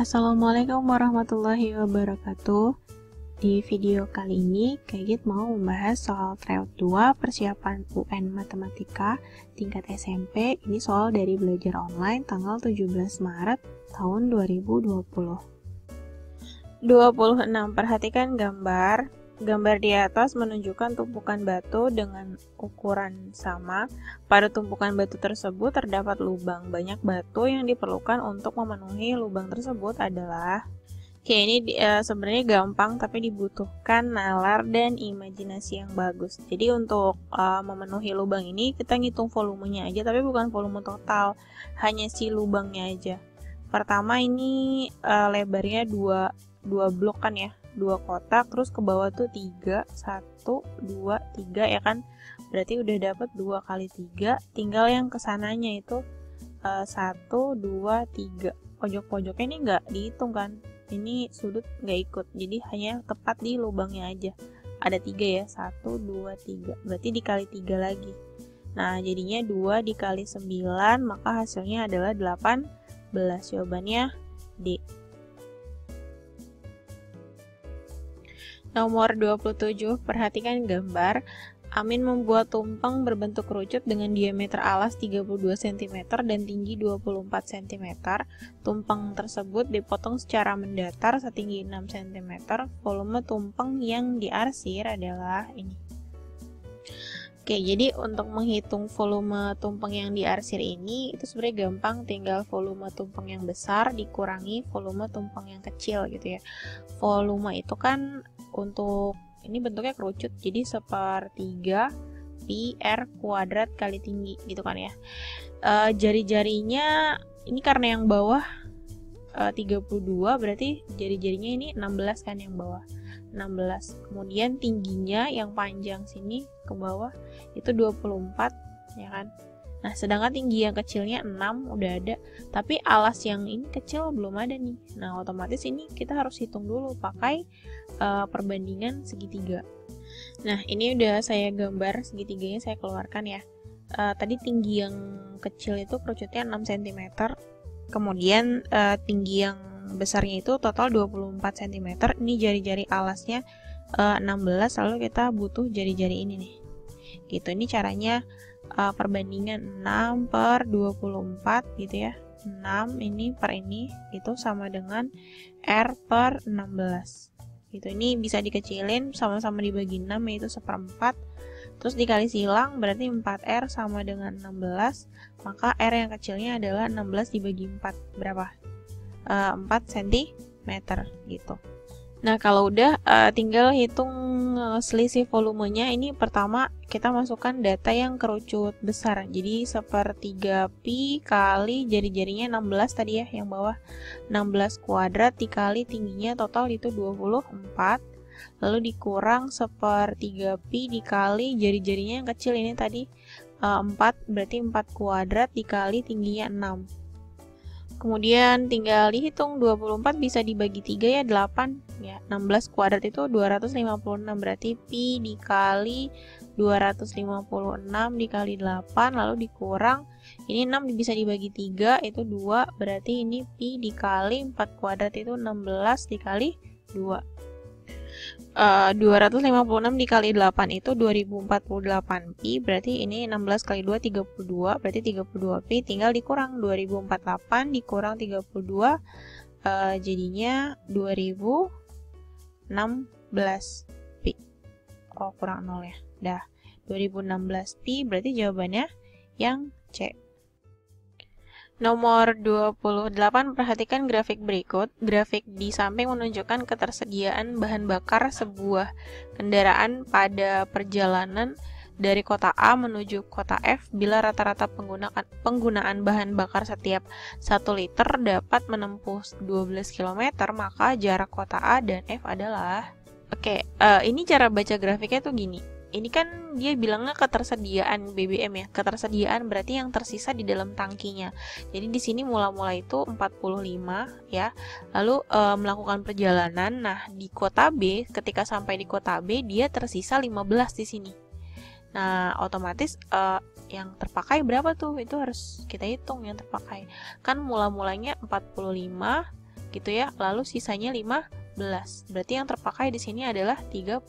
Assalamualaikum warahmatullahi wabarakatuh. Di video kali ini, Kagit mau membahas soal tryout 2 persiapan UN Matematika tingkat SMP. Ini soal dari belajar online tanggal 17 Maret tahun 2020. 26. Perhatikan gambar. Gambar di atas menunjukkan tumpukan batu dengan ukuran sama. Pada tumpukan batu tersebut terdapat lubang. Banyak batu yang diperlukan untuk memenuhi lubang tersebut adalah... Oke, ini sebenarnya gampang, tapi dibutuhkan nalar dan imajinasi yang bagus. Jadi untuk memenuhi lubang ini, kita ngitung volumenya aja, tapi bukan volume total. Hanya si lubangnya aja. Pertama ini lebarnya 2 blok kan ya. 2 kotak, terus ke bawah tuh 3, 1, 2, 3 ya kan, berarti udah dapat 2 kali 3, tinggal yang kesananya itu 1, 2, 3, pojok-pojoknya ini nggak dihitung kan, ini sudut nggak ikut, jadi hanya tepat di lubangnya aja, ada 3 ya, 1, 2, 3, berarti dikali 3 lagi, nah jadinya 2 dikali 9, maka hasilnya adalah 18, jawabannya D. Nomor 27, perhatikan gambar. Amin membuat tumpeng berbentuk kerucut dengan diameter alas 32 cm dan tinggi 24 cm. Tumpeng tersebut dipotong secara mendatar setinggi 6 cm. Volume tumpeng yang diarsir adalah ini. Oke, jadi untuk menghitung volume tumpeng yang diarsir ini, itu sebenarnya gampang, tinggal volume tumpeng yang besar dikurangi volume tumpeng yang kecil gitu ya. Volume itu kan untuk ini bentuknya kerucut, jadi 1/3 pi r kuadrat kali tinggi gitu kan ya. Jari-jarinya ini karena yang bawah 32, berarti jari-jarinya ini 16 kan yang bawah 16. Kemudian tingginya yang panjang sini ke bawah itu 24 ya kan. Nah, sedangkan tinggi yang kecilnya 6 udah ada, tapi alas yang ini kecil belum ada nih. Nah, otomatis ini kita harus hitung dulu pakai perbandingan segitiga. Nah, ini udah saya gambar segitiganya, saya keluarkan ya. Tadi tinggi yang kecil itu kerucutnya 6 cm. Kemudian tinggi yang besarnya itu total 24 cm. Ini jari-jari alasnya 16, lalu kita butuh jari-jari ini nih. Gitu, ini caranya perbandingan 6/24 gitu ya. 6 ini per ini itu sama dengan R/16. Gitu, ini bisa dikecilin, sama-sama dibagi 6 yaitu 1/4. Terus dikali silang berarti 4R sama dengan 16. Maka R yang kecilnya adalah 16 dibagi 4. Berapa? 4 cm gitu. Nah, kalau udah tinggal hitung selisih volumenya. Ini pertama kita masukkan data yang kerucut besar. Jadi 1/3 pi kali jari-jarinya 16 tadi ya, yang bawah 16 kuadrat dikali tingginya total itu 24. Lalu dikurang 1/3 pi dikali jari-jarinya yang kecil ini tadi 4, berarti 4 kuadrat dikali tingginya 6. Kemudian tinggal dihitung 24 bisa dibagi 3 ya, 8 ya. 16 kuadrat itu 256, berarti pi dikali 256 dikali 8 lalu dikurang ini 6 bisa dibagi 3 itu 2, berarti ini pi dikali 4 kuadrat itu 16 dikali 2. 256 dikali 8 itu 2048 pi, berarti ini 16 kali 2 32, berarti 32 pi, tinggal dikurang 2048 dikurang 32 jadinya 2016 pi. Oh, kurang 0 ya. Dah, 2016 pi berarti jawabannya yang C. Nomor 28, perhatikan grafik berikut. Grafik di samping menunjukkan ketersediaan bahan bakar sebuah kendaraan pada perjalanan dari kota A menuju kota F bila rata-rata penggunaan bahan bakar setiap 1 liter dapat menempuh 12 km, maka jarak kota A dan F adalah... Oke, ini cara baca grafiknya tuh gini. Ini kan dia bilangnya ketersediaan BBM ya. Ketersediaan berarti yang tersisa di dalam tangkinya. Jadi di sini mula-mula itu 45 ya. Lalu melakukan perjalanan. Nah, di kota B, ketika sampai di kota B dia tersisa 15 di sini. Nah, otomatis yang terpakai berapa tuh? Itu harus kita hitung yang terpakai. Kan mula-mulanya 45 gitu ya. Lalu sisanya 15. Berarti yang terpakai di sini adalah 30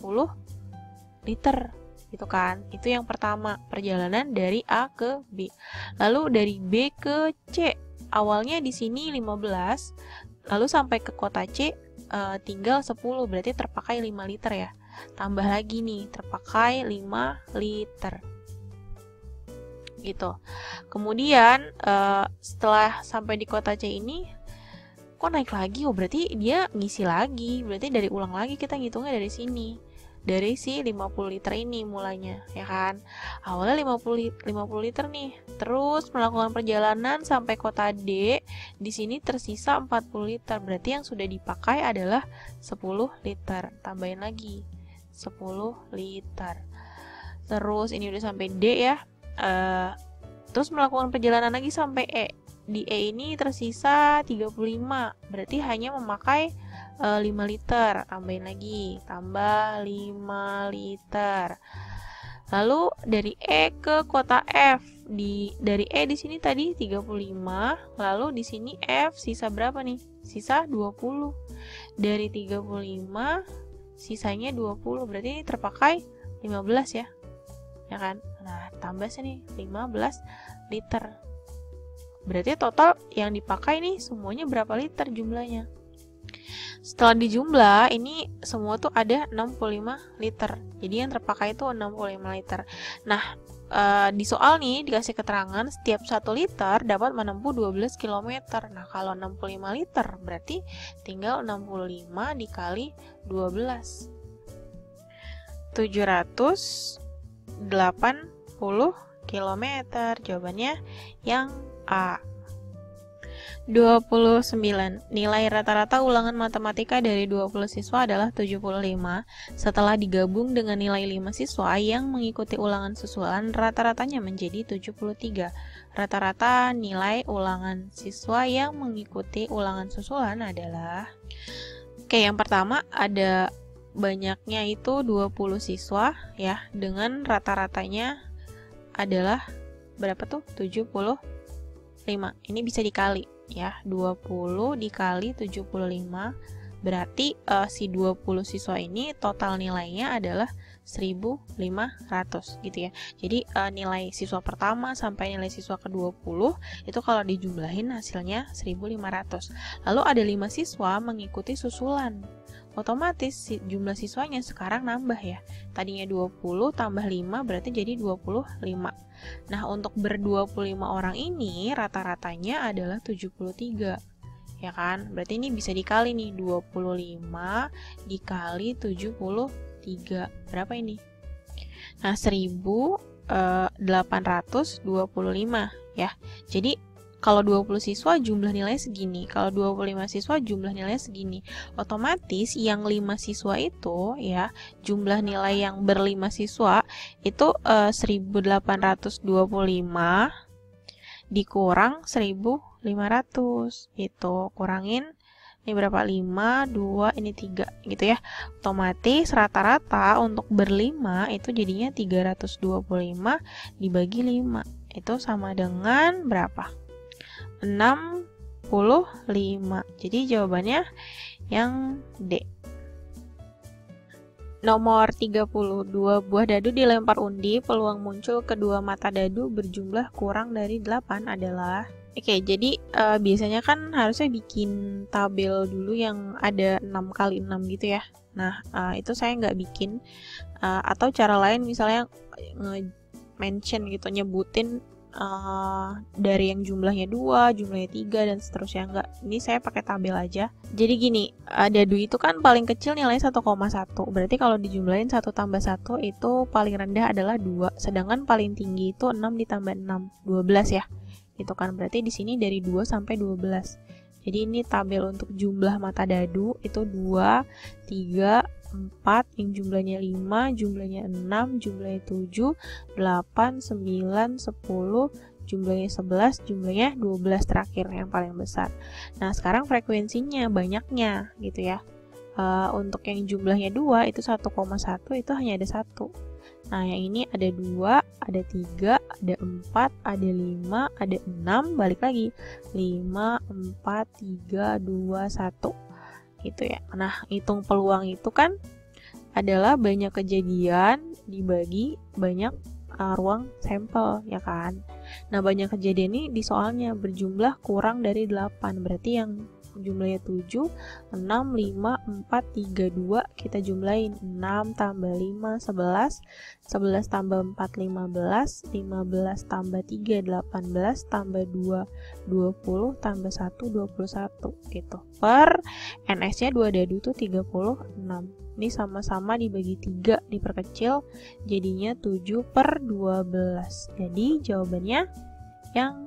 liter. Gitu kan. Itu yang pertama, perjalanan dari A ke B. Lalu dari B ke C, awalnya di sini 15, lalu sampai ke kota C tinggal 10, berarti terpakai 5 liter ya. Tambah lagi nih, terpakai 5 liter. Gitu. Kemudian setelah sampai di kota C ini, kok naik lagi? Oh, berarti dia ngisi lagi. Berarti dari ulang lagi kita ngitungnya dari sini. Dari si 50 liter ini mulanya, ya kan? Awalnya 50 liter nih. Terus melakukan perjalanan sampai kota D, di sini tersisa 40 liter. Berarti yang sudah dipakai adalah 10 liter. Tambahin lagi 10 liter. Terus ini udah sampai D ya. Terus melakukan perjalanan lagi sampai E. Di E ini tersisa 35. Berarti hanya memakai 5 liter, tambahin lagi, tambah 5 liter. Lalu dari E ke kota F, dari E di sini tadi 35, lalu di sini F sisa berapa nih? Sisa 20. Dari 35 sisanya 20, berarti ini terpakai 15 ya. Ya kan? Nah, tambah sini 15 liter. Berarti total yang dipakai nih semuanya berapa liter jumlahnya? Setelah dijumlah, ini semua tuh ada 65 liter. Jadi yang terpakai itu 65 liter. Nah, di soal nih dikasih keterangan setiap 1 liter dapat menempuh 12 km. Nah, kalau 65 liter berarti tinggal 65 dikali 12. 780 km. Jawabannya yang A. 29. Nilai rata-rata ulangan matematika dari 20 siswa adalah 75 setelah digabung dengan nilai 5 siswa yang mengikuti ulangan susulan, rata-ratanya menjadi 73. Rata-rata nilai ulangan siswa yang mengikuti ulangan susulan adalah, oke, yang pertama ada banyaknya itu 20 siswa ya, dengan rata-ratanya adalah berapa tuh? 75. Ini bisa dikali ya, 20 dikali 75 berarti si 20 siswa ini total nilainya adalah 1500 gitu ya. Jadi nilai siswa pertama sampai nilai siswa ke-20 itu kalau dijumlahin hasilnya 1500. Lalu ada 5 siswa mengikuti susulan. Otomatis jumlah siswanya sekarang nambah ya. Tadinya 20 tambah 5 berarti jadi 25. Nah, untuk ber-25 orang ini rata-ratanya adalah 73. Ya kan? Berarti ini bisa dikali nih, 25 dikali 73. Berapa ini? Nah, 1825 ya. Jadi kalau 20 siswa jumlah nilainya segini, kalau 25 siswa jumlah nilainya segini. Otomatis yang 5 siswa itu ya, jumlah nilai yang ber-5 siswa itu 1825 dikurang 1500. Itu kurangin ini berapa? 5, 2, ini 3 gitu ya. Otomatis rata-rata untuk ber-5 itu jadinya 325 dibagi 5. Itu sama dengan berapa? 65. Jadi jawabannya yang D. Nomor 30. 2 buah dadu dilempar undi, peluang muncul kedua mata dadu berjumlah kurang dari 8 adalah. Oke, jadi biasanya kan harusnya bikin tabel dulu yang ada 6 kali 6 gitu ya. Nah, itu saya nggak bikin. Atau cara lain misalnya mention gitu, nyebutin dari yang jumlahnya 2, jumlahnya 3, dan seterusnya. Enggak, ini saya pakai tabel aja. Jadi gini, dadu itu kan paling kecil nilainya 1,1. Berarti kalau dijumlahin 1 tambah 1 itu paling rendah adalah 2. Sedangkan paling tinggi itu 6 ditambah 6, 12 ya. Itu kan berarti di sini dari 2 sampai 12. Jadi ini tabel untuk jumlah mata dadu itu 2, 3, 4, yang jumlahnya 5, jumlahnya 6, jumlahnya 7, 8, 9, 10, jumlahnya 11, jumlahnya 12 terakhir yang paling besar. Nah, sekarang frekuensinya banyaknya gitu ya. Untuk yang jumlahnya 2 itu 1,1 itu hanya ada 1. Nah, yang ini ada 2, ada 3, ada 4, ada 5, ada 6, balik lagi. 5, 4, 3, 2, 1. Gitu ya. Nah, hitung peluang itu kan adalah banyak kejadian dibagi banyak ruang sampel, ya kan? Nah, banyak kejadian ini di soalnya berjumlah kurang dari 8. Berarti yang jumlahnya 7, 6, 5, 4, 3, 2, kita jumlahin 6 tambah 5, 11, 11 tambah 4, 15, 15 tambah 3, 18, tambah 2, 20, tambah 1, 21, gitu. Per NS-nya 2 dadu itu 36. Ini sama-sama dibagi 3, diperkecil, jadinya 7/12. Jadi jawabannya yang